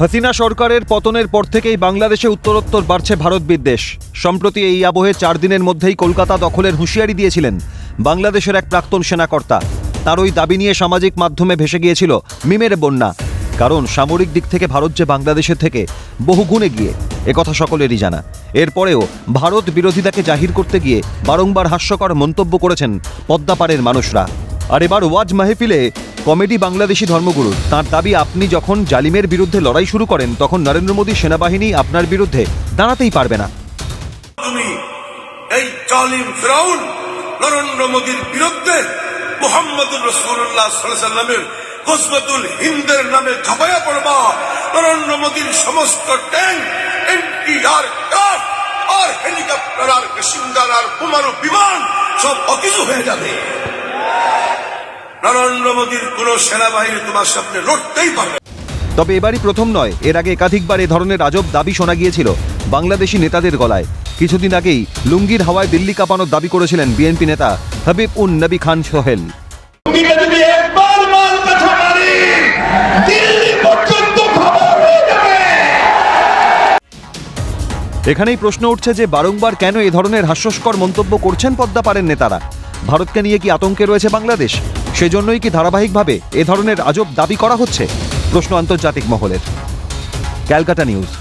হাসিনা সরকারের পতনের পর থেকেই বাংলাদেশে উত্তরোত্তর বাড়ছে ভারত বিদ্বেষ। সম্প্রতি এই আবহে 4 দিনের মধ্যেই কলকাতা দখলের হুঁশিয়ারি দিয়েছিলেন বাংলাদেশের এক প্রাক্তন সেনাকর্তা। তার ওই দাবি নিয়ে সামাজিক মাধ্যমে ভেসে গিয়েছিল মিমের বন্যা। কারণ সামরিক দিক থেকে ভারত যে বাংলাদেশের থেকে বহু গুণে গিয়ে একথা সকলেরই জানা। এরপরেও ভারত বিরোধিতাকে জাহির করতে গিয়ে বারংবার হাস্যকর মন্তব্য করেছেন পদ্মাপাড়ের মানুষরা। আর এবার ওয়াজ মাহফিলে কমেডি বাংলাদেশি ধর্মগুরু তাঁর দাবি, আপনি যখন জালিমের বিরুদ্ধে লড়াই শুরু করেন তখন নরেন্দ্র মোদী সেনাবাহিনী আপনার বিরুদ্ধে দাঁড়াতেই পারবে না। তুমি এই জালিম ফিরাউন নরেন্দ্র মোদীর বিরুদ্ধে মুহাম্মদুর রাসূলুল্লাহ সাল্লাল্লাহু আলাইহি ওয়াসাল্লামের গজওয়াতুল হিন্দের নামে ঝাঁপাইয়া পড়বা। নরেন্দ্র মোদীর সমস্ত ট্যাঙ্ক, এনটিআরএফ আর হেলিকপ্টার আর প্যাসেঞ্জার আর বোমারু বিমান সব অকেজো হয়ে যাবে। নরেন্দ্র মোদীর কোন সেনাবাহিনী তোমার সামনে লড়তেই পারবে। তবে এবারই প্রথম নয়, এর আগে একাধিকবার এ ধরনের আজব দাবি শোনা গিয়েছিল বাংলাদেশি নেতাদের গলায়। কিছুদিন আগেই লুঙ্গির হাওয়ায় দিল্লি কাঁপানোর দাবি করেছিলেন বিএনপি নেতা হাবিব উন নবী খান সোহেল। এখানেই প্রশ্ন উঠছে যে বারংবার কেন এ ধরনের হাস্যস্কর মন্তব্য করছেন পদ্মাপাড়ের নেতারা? ভারতকে নিয়ে কি আতঙ্কে রয়েছে বাংলাদেশ? সেজন্যই কি ধারাবাহিকভাবে এ ধরনের আজব দাবি করা হচ্ছে? প্রশ্ন আন্তর্জাতিক মহলের। ক্যালকাটা নিউজ।